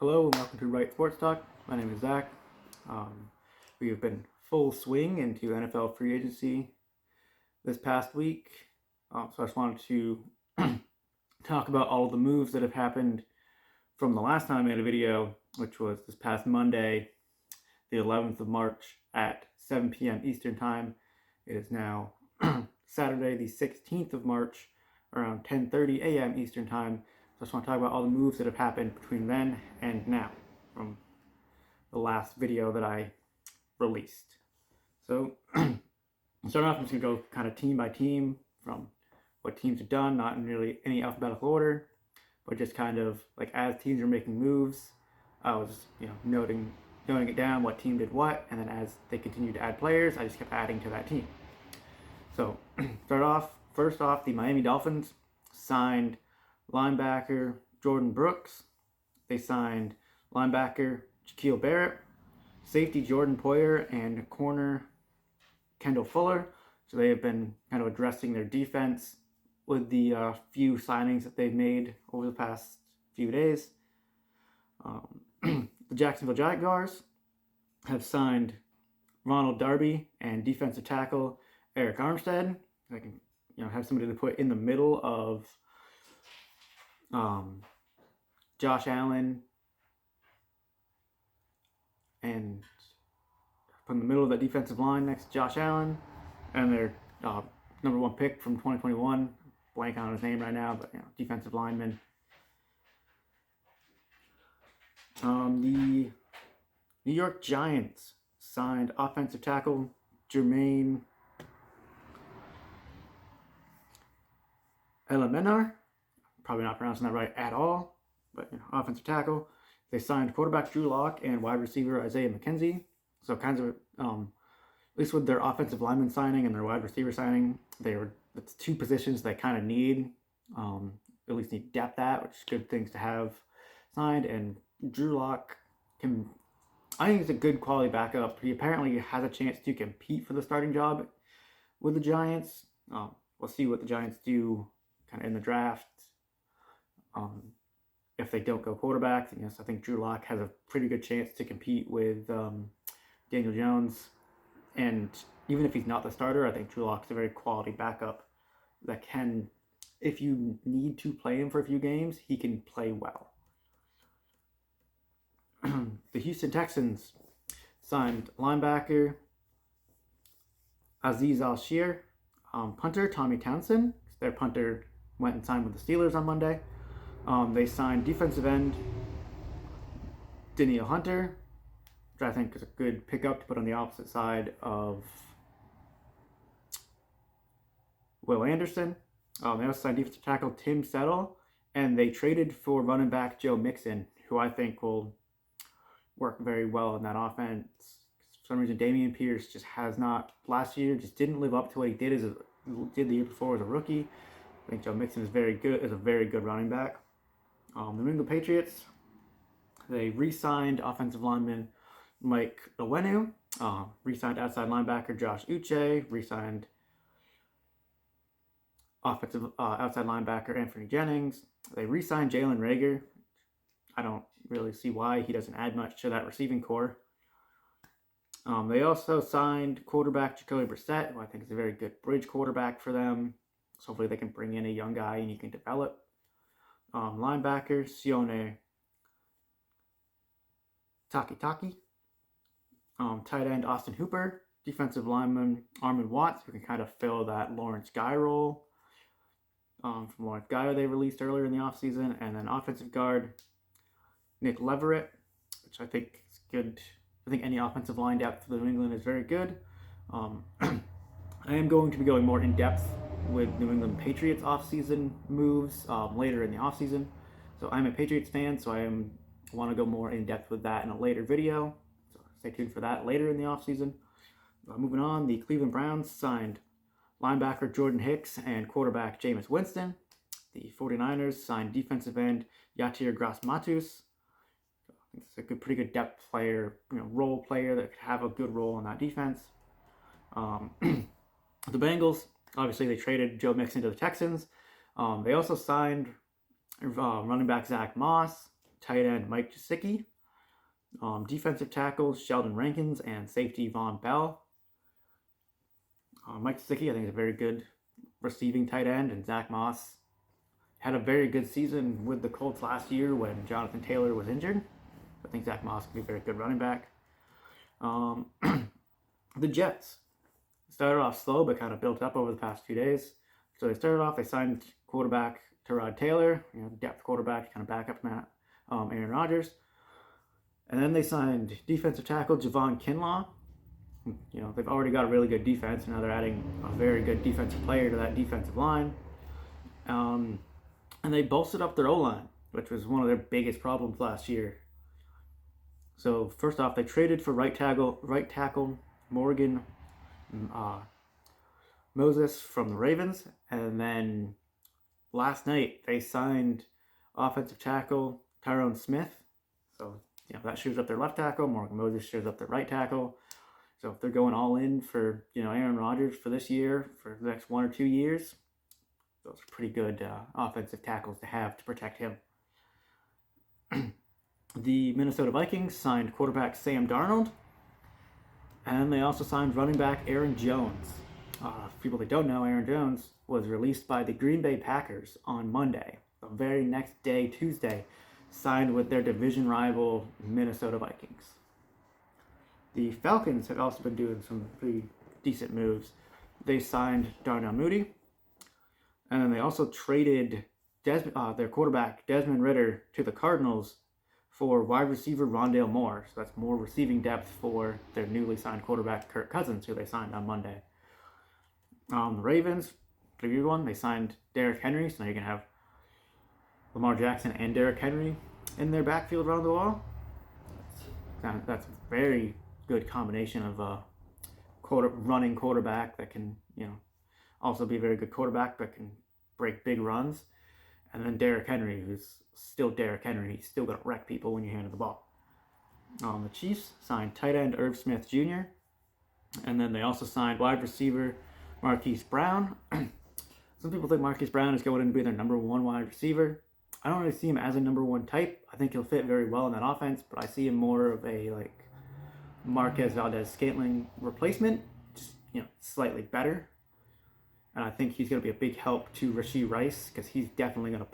Hello and welcome to Right Sports Talk. My name is Zach. We have been full swing into NFL free agency this past week. So I just wanted to talk about all of the moves that have happened from the last time I made a video, which was this past Monday, the 11th of March at 7 p.m. Eastern Time. It is now Saturday, the 16th of March, around 10:30 a.m. Eastern Time. So I just want to talk about all the moves that have happened between then and now from the last video that I released. So starting off, I'm just going to go kind of team by team from what teams have done, not in really any alphabetical order, but just kind of like as teams are making moves, I was noting it down, what team did what, and then as they continued to add players, I just kept adding to that team. So first off, the Miami Dolphins signed linebacker Jordan Brooks. They signed linebacker Shaquille Barrett, safety Jordan Poyer, and corner Kendall Fuller. So they have been kind of addressing their defense with the few signings that they've made over the past few days. The Jacksonville Jaguars have signed Ronald Darby and defensive tackle Eric Armstead. They can have somebody to put in the middle of Josh Allen and put in the middle of that defensive line next to Josh Allen and their number one pick from 2021. Blank on his name right now, but defensive lineman. The New York Giants signed offensive tackle Jermaine Elemenar. Probably not pronouncing that right at all, but offensive tackle. They signed quarterback Drew Lock and wide receiver Isaiah McKenzie. So kinds of, at least with their offensive lineman signing and their wide receiver signing, it's two positions they kind of need, at least need depth at, which is good things to have signed. And Drew Lock I think he's a good quality backup. He apparently has a chance to compete for the starting job with the Giants. We'll see what the Giants do kind of in the draft. If they don't go quarterback, then yes, I think Drew Lock has a pretty good chance to compete with Daniel Jones. And even if he's not the starter, I think Drew Lock's a very quality backup that can, if you need to play him for a few games, he can play well. The Houston Texans signed linebacker Azeez Al-Shir, punter Tommy Townsend. Their punter went and signed with the Steelers on Monday. They signed defensive end Danielle Hunter, which I think is a good pickup to put on the opposite side of Will Anderson. They also signed defensive tackle Tim Settle, and they traded for running back Joe Mixon, who I think will work very well in that offense. For some reason, Dameon Pierce just has not, last year, just didn't live up to what he did the year before as a rookie. I think Joe Mixon is a very good running back. The New England Patriots, they re-signed offensive lineman Mike Owenu, re-signed outside linebacker Josh Uche, re-signed offensive outside linebacker Anthony Jennings. They re-signed Jalen Reagor. I don't really see why he doesn't add much to that receiving core. They also signed quarterback Jacoby Brissett, who I think is a very good bridge quarterback for them. So hopefully they can bring in a young guy and he can develop. Linebacker Sione Takitaki. Tight end Austin Hooper. Defensive lineman Armand Watts, who can kind of fill that Lawrence Guy role from Lawrence Guy they released earlier in the offseason. And then offensive guard Nick Leverett, which I think is good. I think any offensive line depth for New England is very good. I am going to be going more in depth with New England Patriots offseason moves later in the offseason. So I'm a Patriots fan, so I want to go more in depth with that in a later video. So stay tuned for that later in the offseason. Moving on, the Cleveland Browns signed linebacker Jordan Hicks and quarterback Jameis Winston. The 49ers signed defensive end Yatir Gross-Matos. It's a pretty good depth player, role player that could have a good role in that defense. The Bengals, obviously, they traded Joe Mixon to the Texans. They also signed running back Zach Moss. tight end Mike Gesicki. Defensive tackles Sheldon Rankins and safety Von Bell. Mike Gesicki, I think, is a very good receiving tight end, and Zach Moss had a very good season with the Colts last year when Jonathan Taylor was injured. I think Zach Moss could be a very good running back. The Jets started off slow, but kind of built up over the past few days. So they started off, they signed quarterback Tyrod Taylor, depth quarterback, kind of back up Matt, Aaron Rodgers. And then they signed defensive tackle Javon Kinlaw. They've already got a really good defense, and now they're adding a very good defensive player to that defensive line. And they bolstered up their O-line, which was one of their biggest problems last year. So first off, they traded for right tackle Morgan Moses from the Ravens, and then last night they signed offensive tackle Tyrone Smith. So that shores up their left tackle. Morgan Moses shores up their right tackle. So if they're going all in for Aaron Rodgers for this year, for the next 1 or 2 years, those are pretty good offensive tackles to have to protect him. The Minnesota Vikings signed quarterback Sam Darnold, and they also signed running back Aaron Jones. For people that don't know, Aaron Jones was released by the Green Bay Packers on Monday. The very next day, Tuesday, signed with their division rival Minnesota Vikings. The Falcons have also been doing some pretty decent moves. They signed Darnell Mooney, and then they also traded their quarterback Desmond Ridder to the Cardinals for wide receiver Rondale Moore. So that's more receiving depth for their newly signed quarterback Kirk Cousins, who they signed on Monday. The Ravens, pretty good one. They signed Derrick Henry, so now you can have Lamar Jackson and Derrick Henry in their backfield around the wall. That's a very good combination of a running quarterback that can, also be a very good quarterback but can break big runs. And then Derrick Henry, who's still Derrick Henry. He's still going to wreck people when you hand him the ball. The Chiefs signed tight end Irv Smith Jr. And then they also signed wide receiver Marquise Brown. Some people think Marquise Brown is going to be their number one wide receiver. I don't really see him as a number one type. I think he'll fit very well in that offense, but I see him more of a Marquez Valdez-Scantling replacement, just slightly better. And I think he's going to be a big help to Rashee Rice, because he's definitely going to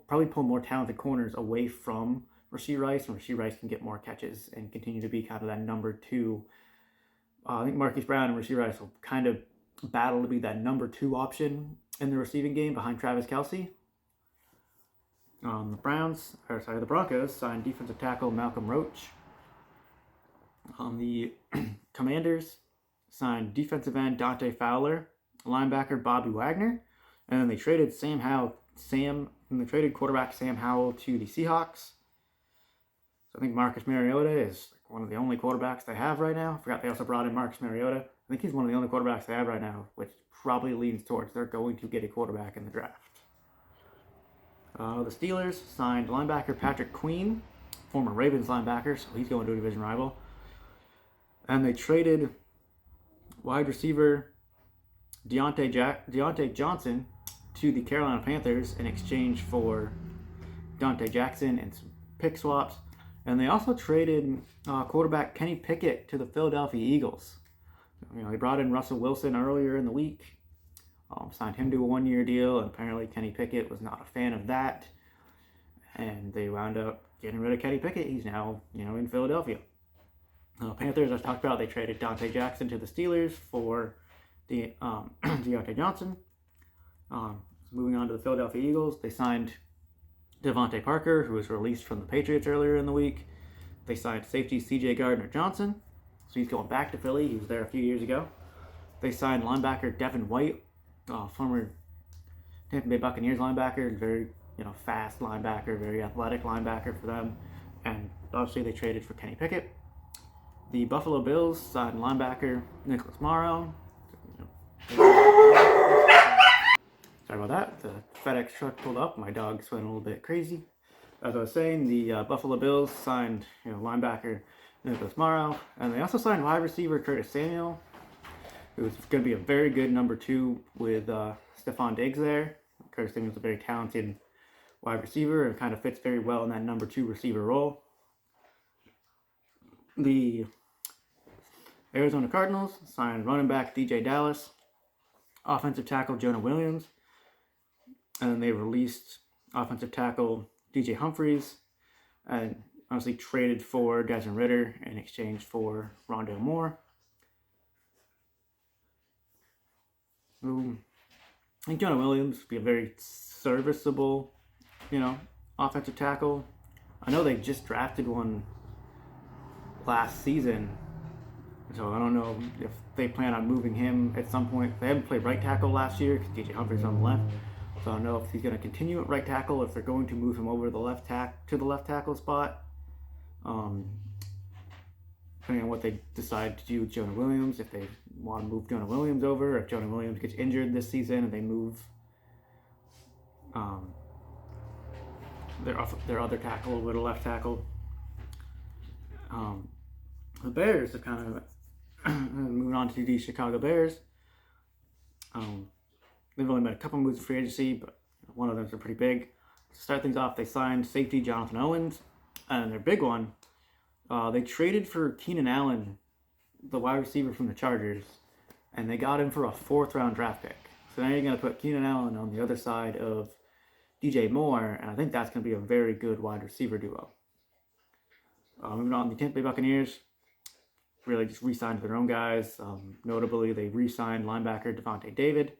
probably pull more talented corners away from Rashee Rice, and Rashee Rice can get more catches and continue to be kind of that number two. I think Marquise Brown and Rashee Rice will kind of battle to be that number two option in the receiving game behind Travis Kelce. The Broncos signed defensive tackle Malcolm Roach. The Commanders signed defensive end Dante Fowler, linebacker Bobby Wagner, and then they traded quarterback Sam Howell to the Seahawks. So I think Marcus Mariota is one of the only quarterbacks they have right now. I forgot they also brought in Marcus Mariota. I think he's one of the only quarterbacks they have right now, which probably leans towards they're going to get a quarterback in the draft. The Steelers signed linebacker Patrick Queen, former Ravens linebacker, so he's going to a division rival. And they traded wide receiver Deontay Johnson to the Carolina Panthers in exchange for Dante Jackson and some pick swaps. And they also traded quarterback Kenny Pickett to the Philadelphia Eagles. They brought in Russell Wilson earlier in the week, signed him to a one-year deal, and apparently Kenny Pickett was not a fan of that. And they wound up getting rid of Kenny Pickett. He's now, in Philadelphia. Panthers, as talked about, they traded Dante Jackson to the Steelers for Deontay Johnson. Moving on to the Philadelphia Eagles, they signed Devontae Parker, who was released from the Patriots earlier in the week. They signed safety C.J. Gardner-Johnson, so he's going back to Philly. He was there a few years ago. They signed linebacker Devin White, former Tampa Bay Buccaneers linebacker, very fast linebacker, very athletic linebacker for them. And obviously they traded for Kenny Pickett. The Buffalo Bills signed linebacker Nicholas Morrow. Sorry about that. The FedEx truck pulled up. My dog's went a little bit crazy. As I was saying, the Buffalo Bills signed linebacker Nicholas Morrow, and they also signed wide receiver Curtis Samuel, who's going to be a very good number two with Stephon Diggs there. Curtis Samuel's a very talented wide receiver and kind of fits very well in that number 2 receiver role. The Arizona Cardinals signed running back DJ Dallas, offensive tackle Jonah Williams, and then they released offensive tackle DJ Humphries, and honestly traded for Desmond Ridder in exchange for Rondale Moore. I think Jonah Williams would be a very serviceable, offensive tackle. I know they just drafted one last season, so I don't know if they plan on moving him at some point. They haven't played right tackle last year because DJ Humphries on the left, so I don't know if he's going to continue at right tackle, if they're going to move him over to the left tackle spot. Depending on what they decide to do with Jonah Williams, if they want to move Jonah Williams over, if Jonah Williams gets injured this season and they move their other tackle over to left tackle. The Bears are kind of moving on to the Chicago Bears. They've only made a couple moves in free agency, but one of them is pretty big. To start things off, they signed safety Jonathan Owens, and their big one, they traded for Keenan Allen, the wide receiver from the Chargers, and they got him for a 4th-round draft pick. So now you're going to put Keenan Allen on the other side of DJ Moore, and I think that's going to be a very good wide receiver duo. Moving on, the Tampa Bay Buccaneers really just re-signed their own guys. Notably, they re-signed linebacker Levante David.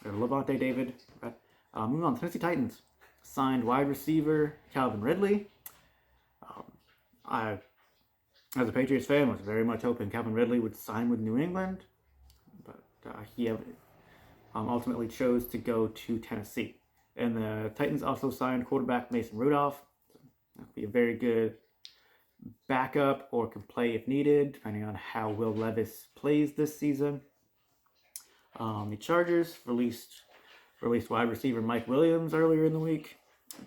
Moving on, the Tennessee Titans signed wide receiver Calvin Ridley. I, as a Patriots fan, was very much hoping Calvin Ridley would sign with New England, but he ultimately chose to go to Tennessee. And the Titans also signed quarterback Mason Rudolph. That would be a very good backup, or can play if needed, depending on how Will Levis plays this season. The Chargers released wide receiver Mike Williams earlier in the week.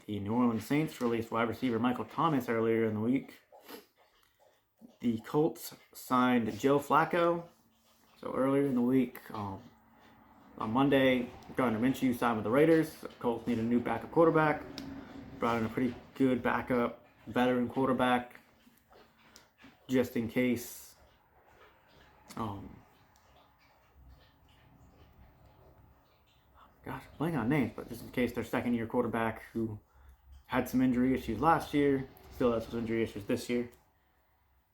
The New Orleans Saints released wide receiver Michael Thomas earlier in the week. The Colts signed Joe Flacco. So earlier in the week, on Monday, Gardner Minshew signed with the Raiders. The Colts need a new backup quarterback. Brought in a pretty good backup veteran quarterback, just in case. I'm blanking on names, but just in case their second-year quarterback, who had some injury issues last year, still has some injury issues this year.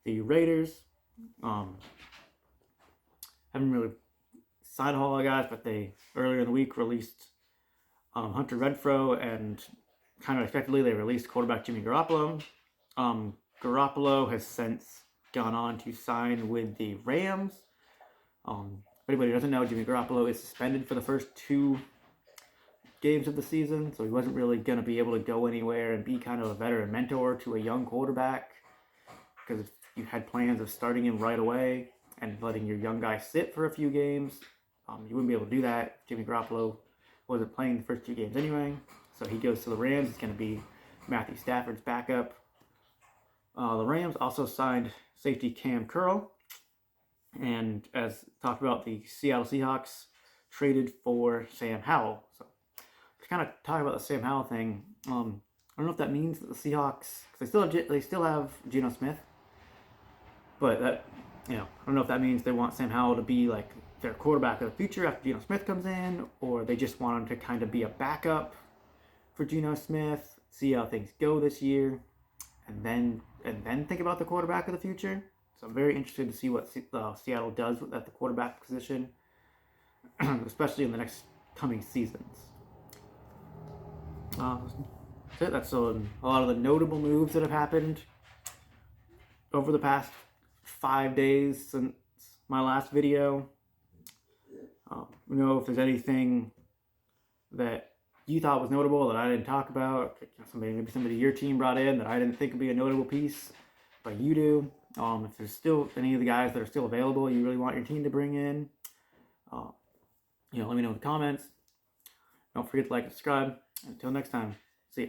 The Raiders haven't really signed a whole lot of guys, but they earlier in the week released Hunter Renfrow, and kind of expectedly they released quarterback Jimmy Garoppolo. Garoppolo has since gone on to sign with the Rams. For anybody who doesn't know, Jimmy Garoppolo is suspended for the first 2 games of the season, so he wasn't really going to be able to go anywhere and be kind of a veteran mentor to a young quarterback, because if you had plans of starting him right away and letting your young guy sit for a few games, you wouldn't be able to do that. Jimmy Garoppolo wasn't playing the first 2 games anyway, so he goes to the Rams. It's going to be Matthew Stafford's backup. The Rams also signed safety Cam Curl, and as talked about, the Seattle Seahawks traded for Sam Howell. So to kind of talk about the Sam Howell thing, I don't know if that means that the Seahawks, because they still have Geno Smith, but that, I don't know if that means they want Sam Howell to be like their quarterback of the future after Geno Smith comes in, or they just want him to kind of be a backup for Geno Smith, see how things go this year, and then think about the quarterback of the future. So I'm very interested to see what Seattle does at the quarterback position, especially in the next coming seasons. That's a lot of the notable moves that have happened over the past 5 days since my last video. If there's anything that you thought was notable that I didn't talk about, maybe somebody your team brought in that I didn't think would be a notable piece, but you do. If there's still any of the guys that are still available you really want your team to bring in, let me know in the comments. Don't forget to like and subscribe. Until next time, see ya.